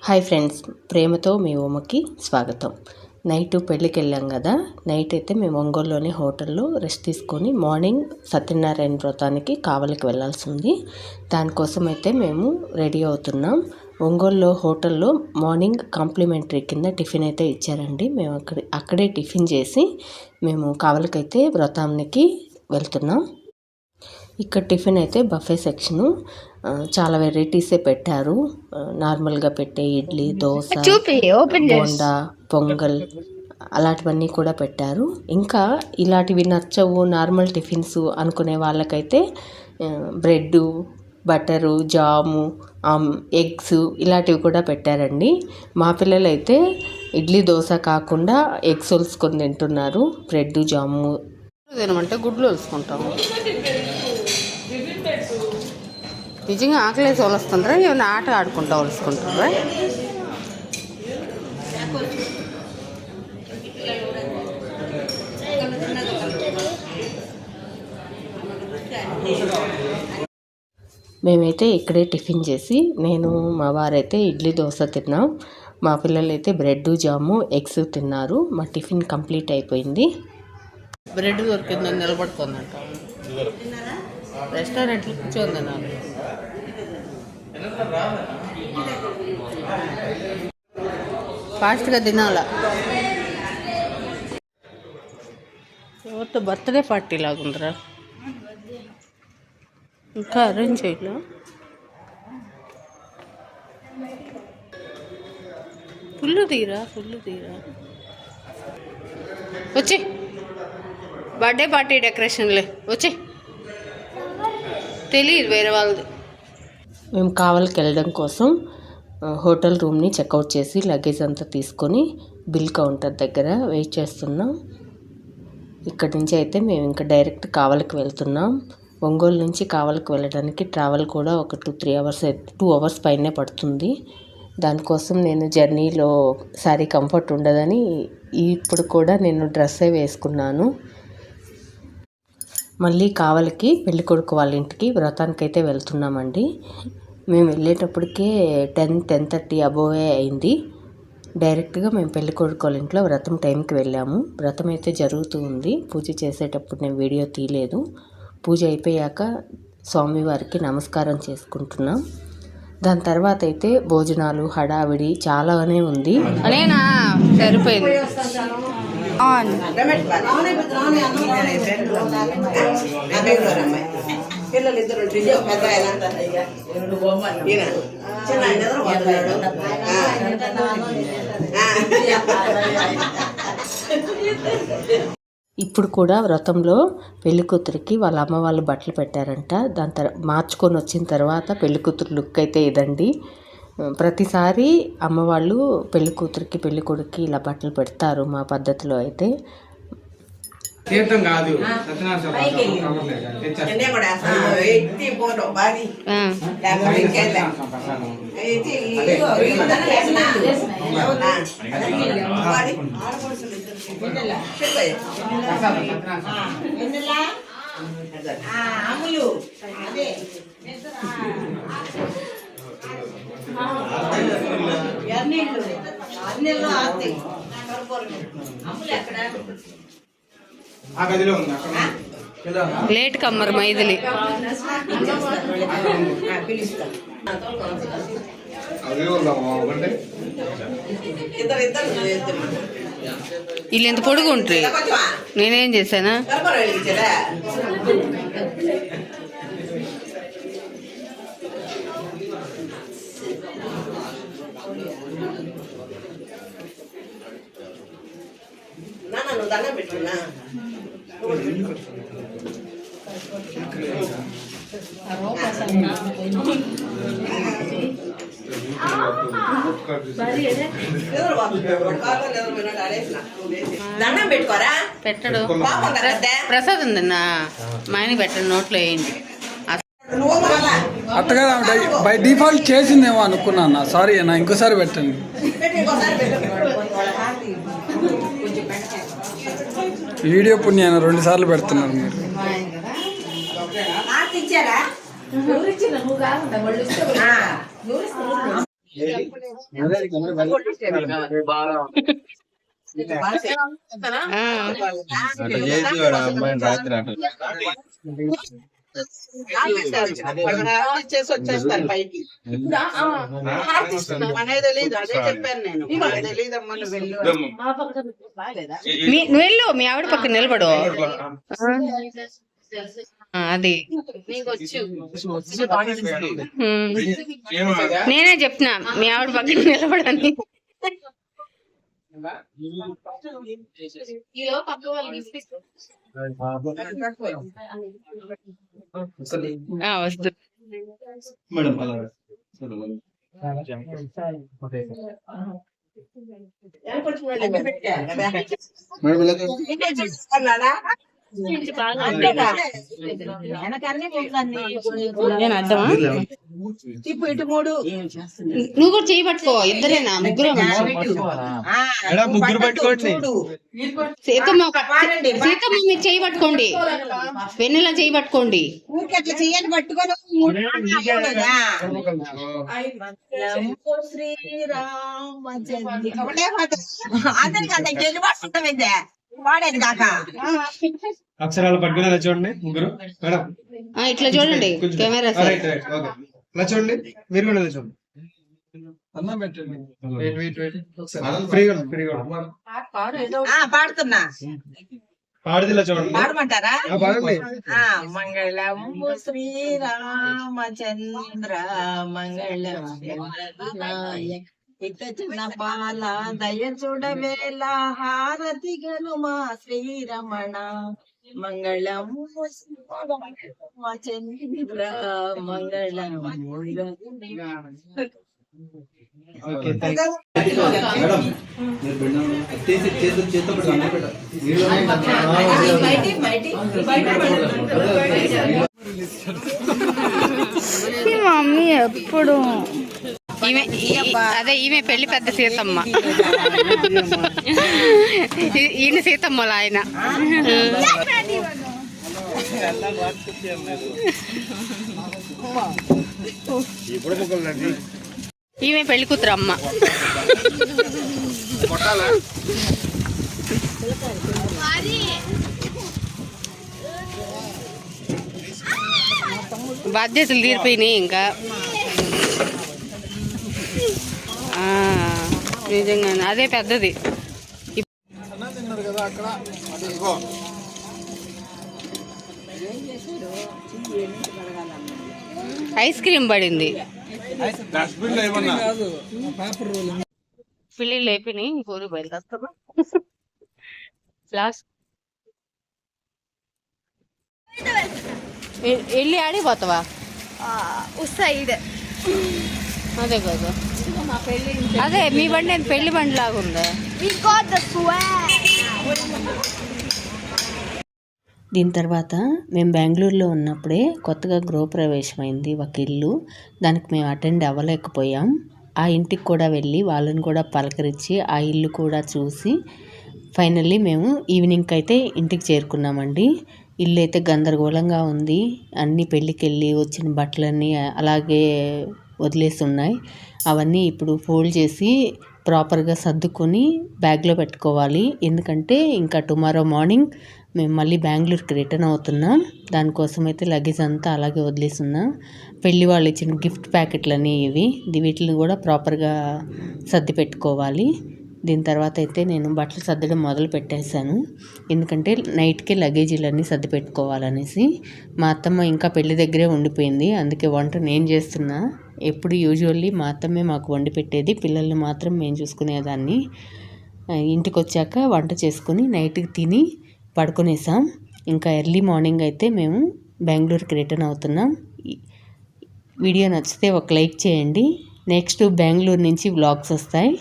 Hi friends, ప్రేమతో మీ ఉమ్మకి స్వాగతం. Night పెళ్ళికి వెళ్ళాం కదా. నైట్ అయితే మేము ఒంగోలులోని హోటల్లో రెస్ట్ తీసుకొని మార్నింగ్ సత్యనారాయణ వ్రతానికి కావలికి వెళ్ళాల్సి ఉంది. దానికోసం అయితే మేము రెడీ అవుతున్నాం. ఒంగోలులో హోటల్లో మార్నింగ్ కాంప్లిమెంటరీ కింద టిఫిన్ అయితే ఇచ్చారండి. మేము అక్కడే టిఫిన్ చేసి మేము కావలికైతే వ్రతానికి వెళ్తున్నాం. ఇక్కడ టిఫిన్ అయితే బఫే సెక్షను. చాలా వెరైటీసే పెట్టారు. నార్మల్గా పెట్టే ఇడ్లీ, దోశ, బోండా, పొంగల్ అలాంటివన్నీ కూడా పెట్టారు. ఇంకా ఇలాంటివి నచ్చవు నార్మల్ టిఫిన్స్ అనుకునే వాళ్ళకైతే బ్రెడ్డు, బటరు, జాము, ఎగ్స్ ఇలాంటివి కూడా పెట్టారండి. మా పిల్లలు అయితే ఇడ్లీ, దోశ కాకుండా ఎగ్స్ ఒలుసుకొని తింటున్నారు. బ్రెడ్, జాము తినమంటే గుడ్లు ఒలుసుకుంటాము. నిజంగా ఆకలేసి ఒలుస్తుంటారా, ఏమైనా ఆట ఆడుకుంటా ఒలుసుకుంటారా? మేమైతే ఇక్కడే టిఫిన్ చేసి నేను మా వారైతే ఇడ్లీ, దోశ తిన్నాం. మా పిల్లలైతే బ్రెడ్, జాము, ఎగ్స్ తిన్నారు. మా టిఫిన్ కంప్లీట్ అయిపోయింది. బ్రెడ్ దొరికిందని నిలబడుతుందంట. రెస్టారెంట్లో కూర్చోంది నాకు. ఫాస్ట్గా తినాల. ఎవరితో బర్త్డే పార్టీ లాగుందిరా, ఇంకా అరేంజ్ చేయలే. ఫుల్ తీరా వచ్చి బర్త్డే పార్టీ డెకరేషన్లే వచ్చి తెలియదు వేరే వాళ్ళది. మేము కావలికి వెళ్ళడం కోసం హోటల్ రూమ్ని చెక్అవుట్ చేసి లగేజ్ అంతా తీసుకొని బిల్ కౌంటర్ దగ్గర వెయిట్ చేస్తున్నాం. ఇక్కడి నుంచి అయితే మేము ఇంకా డైరెక్ట్ కావలికి వెళ్తున్నాం. ఒంగోలు నుంచి కావలికి వెళ్ళడానికి ట్రావెల్ కూడా ఒక 2 అవర్స్ పైనే పడుతుంది. దానికోసం నేను జర్నీలో సారీ కంఫర్ట్ ఉండదని ఇప్పుడు కూడా నేను డ్రెస్సే వేసుకున్నాను. మళ్ళీ కావలికి పెళ్ళికొడుకు వాళ్ళ ఇంటికి వ్రతానికైతే వెళ్తున్నామండి. మేము వెళ్ళేటప్పటికే 10:30 అబోవే అయింది. డైరెక్ట్గా మేము పెళ్ళికొడుకు వాళ్ళ ఇంట్లో వ్రతం టైంకి వెళ్ళాము. వ్రతం అయితే జరుగుతూ ఉంది. పూజ చేసేటప్పుడు నేను వీడియో తీయలేదు. పూజ అయిపోయాక స్వామివారికి నమస్కారం చేసుకుంటున్నాం. దాని తర్వాత అయితే భోజనాలు హడావిడి చాలానే ఉంది. అనేనా సరిపోయింది. ఇప్పుడు కూడా వ్రతంలో పెళ్ళికూతురికి వాళ్ళ అమ్మ వాళ్ళు బట్టలు పెట్టారంట. దాని మార్చుకొని వచ్చిన తర్వాత పెళ్ళికూతురు లుక్ అయితే ఇదండి. ప్రతిసారి అమ్మవాళ్ళు పెళ్ళికూతురికి పెళ్ళికొడుకి ఇలా బట్టలు పెడతారు మా పద్ధతిలో అయితే. లేట్ కమ్మరు మైదిలి వీళ్ళు ఎంత పొడుగు ఉంటాయి. నేనేం చేశానా? పెట్టడు. ప్రసాద్ ఉందన్నా మా ఆయన పెట్టండి, నోట్లో వేయండి. అట్టగా బై డిఫాల్ట్ చేసిందేమో అనుకున్నాను. సారీ అన్న, ఇంకోసారి పెట్టండి. వీడియో పుణ్యాన్ని 2 సార్లు పెడుతున్నారు మీరు. చేసి వచ్చేస్తారు పైకి అనేది తెలీదు. అదే చెప్పాను నేను, తెలీదమ్మా నువ్వు వెళ్ళు. నువ్వు వెళ్ళు, మీ ఆవిడ పక్కన నిలబడు. అది నేనే చెప్తున్నా, మీ ఆవిడ పక్కన నిలబడని. వస్తు నేను అర్థమా? నువ్వు కూడా చేయి పట్టుకో, ఇద్దరేనా ముగ్గురు? సీతమ్మ సీతమ్మ మీరు చేయి పట్టుకోండి, వెన్నెల చేయి పట్టుకోండి. అక్షరాలు పట్టుకుని అలా చూడండి ముగ్గురు. మేడం ఇట్లా చూడండి కెమెరా అలా చూడండి, మీరు కూడా చూడండి. అన్నం పెట్టండి. పాడుతున్నా, పాడిదిలా చూడండి. పాడమంటారా? పాడండి. మంగళం శ్రీరామచంద్ర మంగళం ఇక చిన్న పాల దయ చూడవేళ హారతి గనుమా శ్రీరమణ మంగళం చంద్ర మంగళం. మమ్మీ ఎప్పుడు అదే ఈమె పెళ్లి పెద్ద సీతమ్మ, ఈయన సీతమ్మల ఆయన. ఈమె పెళ్లి కూతురు అమ్మ. బాధ్యతలు తీరిపోయినాయి ఇంకా. నిజంగానే అదే పెద్దది. ఐస్ క్రీమ్ పడింది. పిల్లలు అయిపోయినాయి, ఇంకోరు బయలుదేరుతామా? లాస్ట్ వెళ్ళి ఆడిపోతావా? అదే కదా, అదే మీ బండి పెళ్లి బండి లాగా ఉందా? దీని తర్వాత మేము బెంగళూరులో ఉన్నప్పుడే కొత్తగా గృహప్రవేశమైంది ఒక ఇల్లు. దానికి మేము అటెండ్ అవ్వలేకపోయాం. ఆ ఇంటికి కూడా వెళ్ళి వాళ్ళని కూడా పలకరించి ఆ ఇల్లు కూడా చూసి ఫైనల్లీ మేము ఈవినింగ్కి అయితే ఇంటికి చేరుకున్నామండి. ఇల్లు అయితే గందరగోళంగా ఉంది. అన్ని పెళ్ళికి వెళ్ళి వచ్చిన బట్టలన్నీ అలాగే వదిలేసి ఉన్నాయి. అవన్నీ ఇప్పుడు ఫోల్డ్ చేసి ప్రాపర్గా సర్దుకొని బ్యాగ్లో పెట్టుకోవాలి. ఎందుకంటే ఇంకా టుమారో మార్నింగ్ మేము మళ్ళీ బెంగళూరుకి రిటర్న్ అవుతున్నాం. దానికోసం అయితే లగేజ్ అంతా అలాగే వదిలేస్తున్నాం. పెళ్లి వాళ్ళు ఇచ్చిన గిఫ్ట్ ప్యాకెట్లని వీటిని కూడా ప్రాపర్గా సర్ది పెట్టుకోవాలి. దీని తర్వాత అయితే నేను బట్టలు సర్దడం మొదలు పెట్టేశాను. ఎందుకంటే నైట్కి లగేజీలన్నీ సర్ది పెట్టుకోవాలనేసి. మా అత్తమ్మ ఇంకా పెళ్లి దగ్గరే ఉండిపోయింది. అందుకే వంట నేను చేస్తున్నా. ఎప్పుడు యూజువల్లీ మా అత్తమ్మే మాకు వండి పెట్టేది, పిల్లల్ని మాత్రం మేము చూసుకునేదాన్ని. ఇంటికి వచ్చాక వంట చేసుకుని నైట్కి తిని పడుకునేసాం. ఇంకా ఎర్లీ మార్నింగ్ అయితే మేము బెంగళూరుకి రిటర్న్ అవుతున్నాం. వీడియో నచ్చితే ఒక లైక్ చేయండి. నెక్స్ట్ బెంగళూరు నుంచి వ్లాగ్స్ వస్తాయి.